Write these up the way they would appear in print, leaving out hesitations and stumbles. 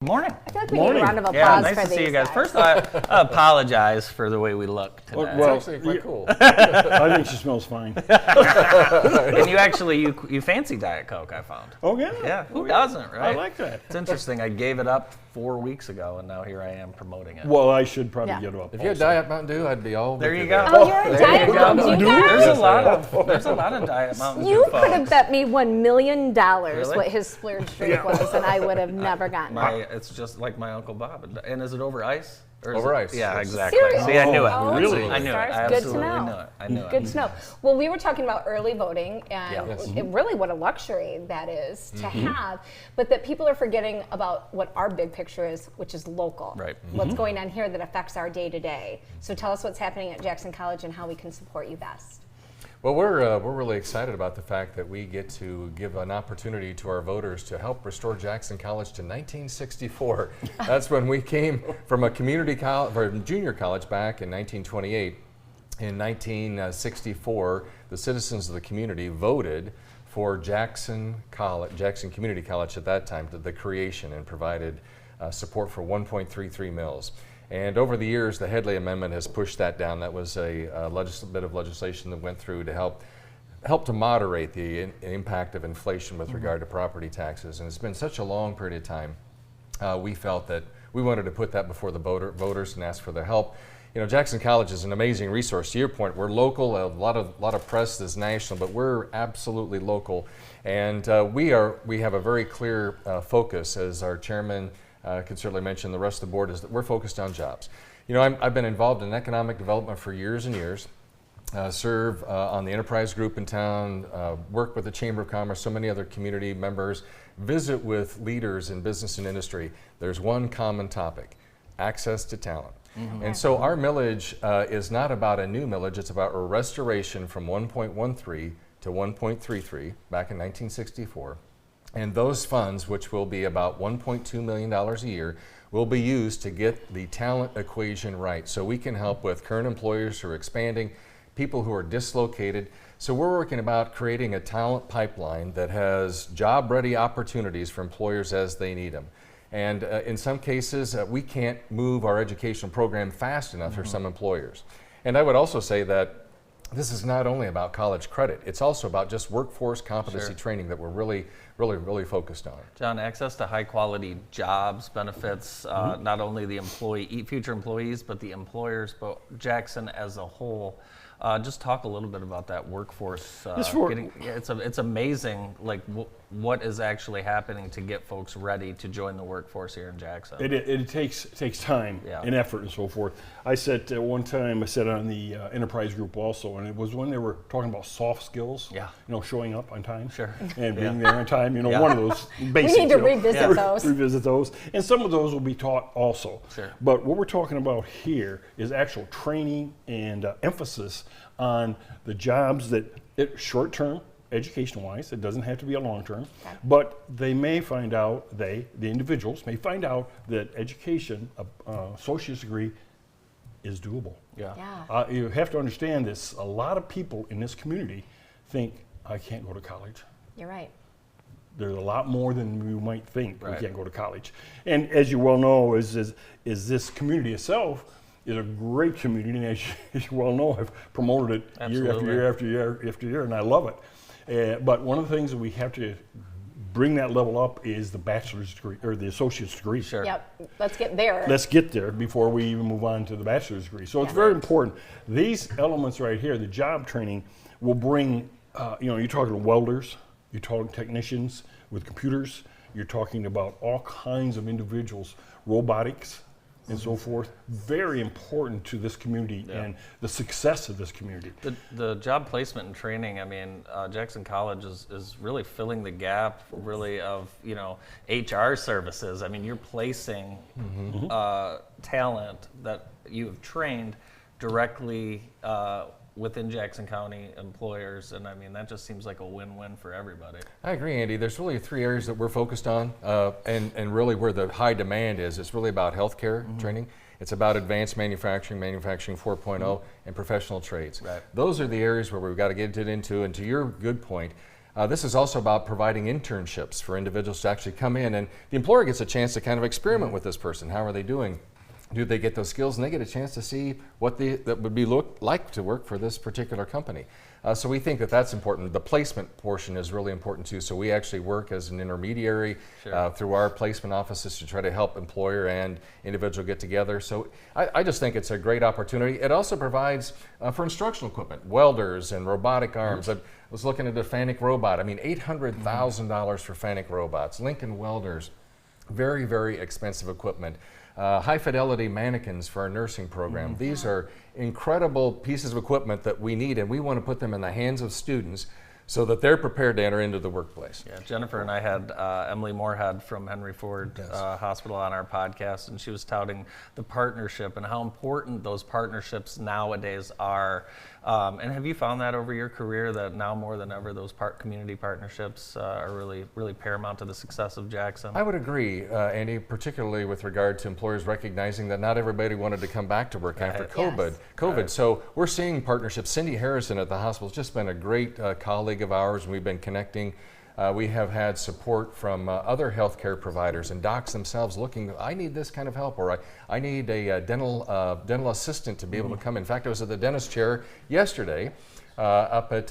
Good morning. I feel like we need a round of applause Yeah, nice for to these see you guys. guys. First, I apologize for the way we look today. Well, It's actually quite cool. I think she smells fine. And you actually, you fancy Diet Coke, I found. Oh, yeah? Yeah, who doesn't, right? I like that. It's interesting. I gave it up 4 weeks ago, and now here I am promoting it. Well, I should probably Yeah. get it up. If you had also. Diet Mountain Dew, I'd be all There with you go. Oh, you're a Diet Mountain Dew guy? There's a lot of Diet Mountain Dew You folks. could have bet me $1 million Really? what his splurge drink was, and I would have never gotten it. It's just like my Uncle Bob. And is it over ice? Or is Over it- ice, Yeah, yes. exactly. Seriously? See, I knew it. Oh, really? I knew it. I Good to absolutely know. knew it. I knew it. Good to know. Well, we were talking about early voting and Yeah. Yes. really what a luxury that is to have, but that people are forgetting about what our big picture is, which is local. Right. What's going on here that affects our day to day. So tell us what's happening at Jackson College and how we can support you best. Well, we're really excited about the fact that we get to give an opportunity to our voters to help restore Jackson College to 1964. That's when we came from a community college, or junior college back in 1928. In 1964, the citizens of the community voted for Jackson Community College at that time, the creation, and provided support for 1.33 mills. And over the years, the Headley Amendment has pushed that down. That was a bit of legislation that went through to help to moderate the impact of inflation with regard to property taxes. And it's been such a long period of time. We felt that we wanted to put that before the voters and ask for their help. You know, Jackson College is an amazing resource. To your point, we're local. A lot of press is national, but we're absolutely local. And we have a very clear focus, as our chairman could certainly mention, the rest of the board, is that we're focused on jobs. You know, I've been involved in economic development for years and years, serve on the enterprise group in town, work with the Chamber of Commerce, so many other community members, visit with leaders in business and industry. There's one common topic: access to talent. And so our millage is not about a new millage, it's about a restoration from 1.13 to 1.33 back in 1964. And those funds, which will be about $1.2 million a year, will be used to get the talent equation right. So we can help with current employers who are expanding, people who are dislocated. So we're working about creating a talent pipeline that has job-ready opportunities for employers as they need them. And in some cases, we can't move our educational program fast enough for some employers. And I would also say that this is not only about college credit, it's also about just workforce competency training that we're really focused on. John, access to high quality jobs, benefits, not only the future employees, but the employers, but Jackson as a whole. Just talk a little bit about that workforce. It's amazing, like what is actually happening to get folks ready to join the workforce here in Jackson. It takes time and effort and so forth. I sat one time. I sat on the enterprise group also, and it was when they were talking about soft skills. Yeah. You know, showing up on time. Sure. And being there on time. You know, one of those basics. We need to revisit those. Revisit those, and some of those will be taught also. Sure. But what we're talking about here is actual training and emphasis on the jobs that short term. Education-wise, it doesn't have to be a long-term, but they may find out, the individuals may find out that education, associate's degree, is doable. Yeah. You have to understand this. A lot of people in this community think, I can't go to college. You're right. There's a lot more than you might think. Right. We can't go to college. And as you well know, is this community itself is a great community, and as you well know, I've promoted it year after year after year after year, and I love it. But one of the things that we have to bring that level up is the bachelor's degree or the associate's degree. Sure. Yep. Let's get there. Let's get there before we even move on to the bachelor's degree. So it's very important. These elements right here, the job training, will bring, you're talking welders, you're talking technicians with computers, you're talking about all kinds of individuals, robotics, and so forth. Very important to this community and the success of this community. The job placement and training, I mean, Jackson College is really filling the gap really of, HR services. I mean, you're placing talent that you have trained directly within Jackson County employers, and I mean, that just seems like a win-win for everybody. I agree, Andy. There's really 3 areas that we're focused on, and really where the high demand is. It's really about healthcare training. It's about advanced manufacturing, manufacturing 4.0, and professional trades. Right. Those are the areas where we've got to get it into, and to your good point, This is also about providing internships for individuals to actually come in, and the employer gets a chance to kind of experiment with this person. How are they doing? Do they get those skills? And they get a chance to see what that would be like to work for this particular company. So we think that that's important. The placement portion is really important too. So we actually work as an intermediary through our placement offices to try to help employer and individual get together. So I just think it's a great opportunity. It also provides for instructional equipment, welders and robotic arms. I was looking at a Fanuc robot. I mean, $800,000 for Fanuc robots. Lincoln welders, very, very expensive equipment. High fidelity mannequins for our nursing program. These are incredible pieces of equipment that we need, and we want to put them in the hands of students so that they're prepared to enter into the workplace. Yeah, Jennifer and I had Emily Moorhead from Henry Ford Hospital on our podcast, and she was touting the partnership and how important those partnerships nowadays are. And have you found that over your career, that now more than ever those community partnerships are really, really paramount to the success of Jackson? I would agree, Andy, particularly with regard to employers recognizing that not everybody wanted to come back to work after COVID. Right. So we're seeing partnerships. Cindy Harrison at the hospital has just been a great colleague of ours, and we've been connecting. We have had support from other healthcare providers and docs themselves looking, I need this kind of help, or I need a dental assistant to be able to come in. In fact, I was at the dentist chair yesterday up at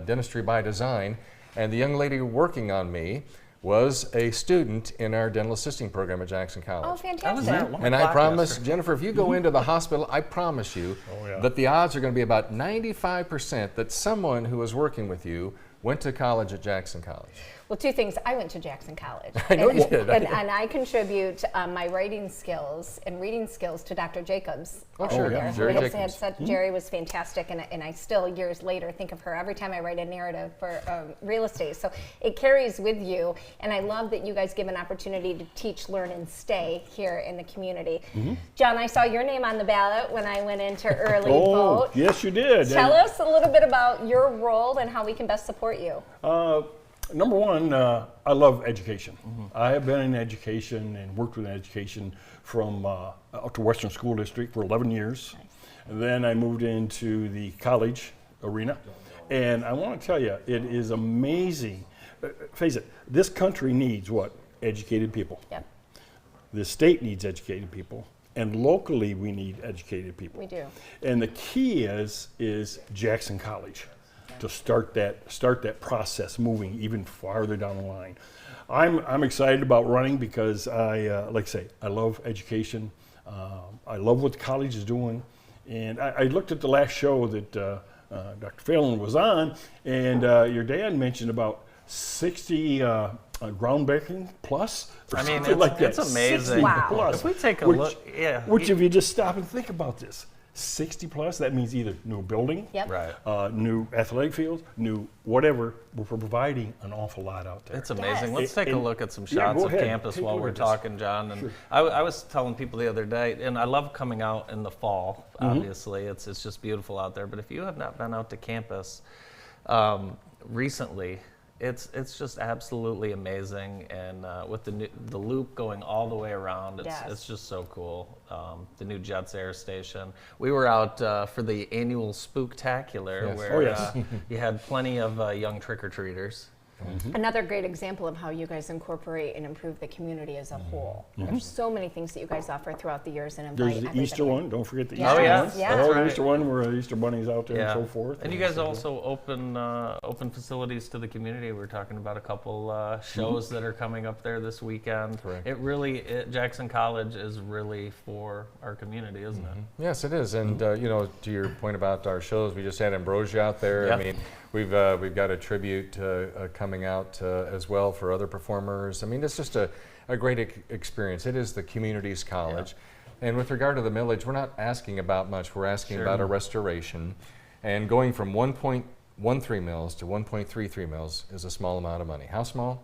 Dentistry by Design, and the young lady working on me was a student in our dental assisting program at Jackson College. Oh, fantastic. And I promise, Jennifer, if you go into the hospital, I promise you that the odds are going to be about 95% that someone who is working with you went to college at Jackson College. Well, two things. I went to Jackson College. I know you did. And I contribute my writing skills and reading skills to Dr. Jacobs. Oh, sure. There, Jerry who Jacobs. had said Jerry was fantastic, and I still, years later, think of her every time I write a narrative for real estate. So it carries with you, and I love that you guys give an opportunity to teach, learn, and stay here in the community. John, I saw your name on the ballot when I went into early vote. Yes, you did. Tell us a little bit about your role and how we can best support you. Number one, I love education. I have been in education and worked with education from up to Western School District for 11 years. And then I moved into the college arena. And I want to tell you, it is amazing. Face it, this country needs what? Educated people. Yep. The state needs educated people. And locally, we need educated people. We do. And the key is Jackson College, to start that process moving even farther down the line. I'm excited about running because like I say, I love education. I love what the college is doing. And I looked at the last show that Dr. Phelan was on, and your dad mentioned about 60 groundbreaking plus, or I mean, something like that. it's amazing. 60 Wow. plus. If we take a Which- look, Which, if you just stop and think about this, 60 plus, that means either new building, Yep. Right. new athletic fields, new whatever. We're providing an awful lot out there. It's amazing. Yes. Let's take a And- look at some yeah, shots go of ahead. campus Take a while look we're at this. talking, John. And Sure. I was telling people the other day, and I love coming out in the fall. Obviously, it's just beautiful out there. But if you have not been out to campus recently, it's just absolutely amazing. And with the loop going all the way around, it's just so cool. The new Jets Air Station. We were out for the annual Spooktacular, Yes. where Oh, yes. you had plenty of young trick-or-treaters. Another great example of how you guys incorporate and improve the community as a whole. There's so many things that you guys offer throughout the years and invite There's the everybody. Easter one. Don't forget the Yes. Easter Oh, yeah. one. Yeah. Oh, That's the right. Easter one where Easter bunnies out there and so forth. And you guys also open facilities to the community. We're talking about a couple shows that are coming up there this weekend. Correct. Jackson College is really for our community, isn't it? Yes, it is. And to your point about our shows, we just had Ambrosia out there. Yeah. I mean, we've got a tribute coming out as well for other performers. I mean, it's just a great experience. It is the community's college. And with regard to the millage, we're not asking about much. We're asking about a restoration. And going from 1.13 mils to 1.33 mils is a small amount of money. How small?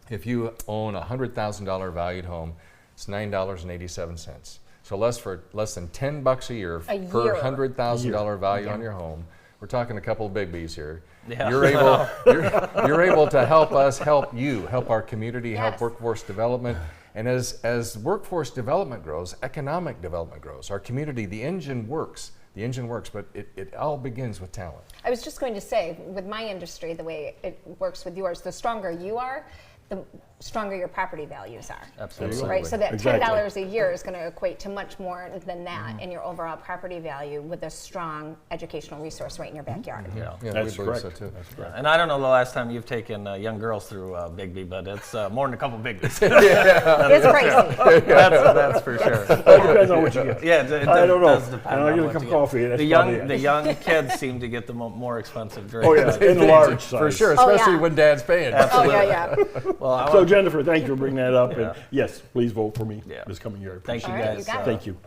If you own a $100,000 valued home, it's $9.87. So less than $10 a year per year. $100,000 value on your home. We're talking a couple of big B's here. Yeah. You're able to help us help you, help our community, help Yes. workforce development. And as workforce development grows, economic development grows. Our community, the engine works. the engine works, but it all begins with talent. I was just going to say, with my industry, the way it works with yours, the stronger you are, the stronger your property values are. Absolutely. Right, so that Exactly. $10 a year is going to equate to much more than that in your overall property value with a strong educational resource right in your backyard. Yeah. Yeah, That's we believe correct. so too. That's correct. And I don't know the last time you've taken young girls through Bigby, but it's more than a couple Bigbies. It's crazy. That's for sure. It depends on what you get. Yeah, it I don't know. does depend And I'll on get a what cup of you get. coffee. That's The probably young, it. the young kids seem to get the more expensive drinks. Oh, yeah, in large size. For sure, Oh, especially yeah. when Dad's paying. Oh, yeah. Well, I So want Jennifer, thank you for bringing that up. And yes, please vote for me Yeah. this coming year. thank you All right, you guys. got it. Thank you.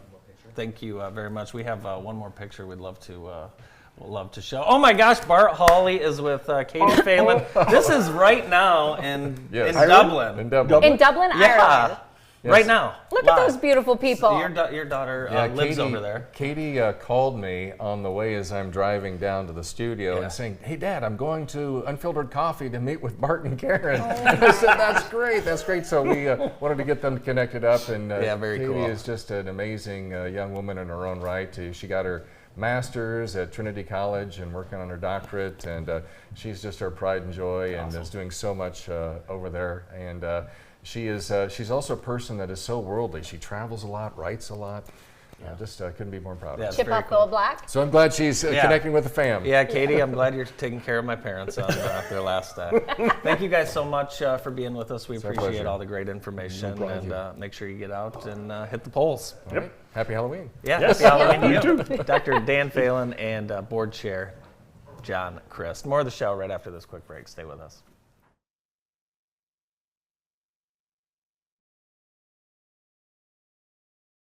Thank you very much. We have one more picture we'd love to show. Oh my gosh, Bart Hawley is with Katie Phelan. This is right now in Yes. Dublin. In Dublin. In Dublin, Yeah, Ireland. right now. Look at live. those beautiful people. Your daughter Yeah, lives over there. Katie called me on the way as I'm driving down to the studio and saying, "Hey, Dad, I'm going to Unfiltered Coffee to meet with Bart and Karen." And I said, "That's great." So we wanted to get them connected up, and Yeah, very Katie cool. is just an amazing young woman in her own right. She got her master's at Trinity College and working on her doctorate, and she's just our pride and joy, and is doing so much over there. And she's also a person that is so worldly. She travels a lot, writes a lot. Just couldn't be more proud of Yeah. her. Chip very off the old block. So I'm glad she's connecting with the fam. Yeah, Katie, I'm glad you're taking care of my parents on their last day. Thank you guys so much for being with us. We our appreciate pleasure. all the great information, problem. and make sure you get out and hit the polls. All right. Happy Halloween. Yeah, Yes. happy Halloween You to you. Dr. Dan Phelan and Board Chair John Crist. More of the show right after this quick break. Stay with us.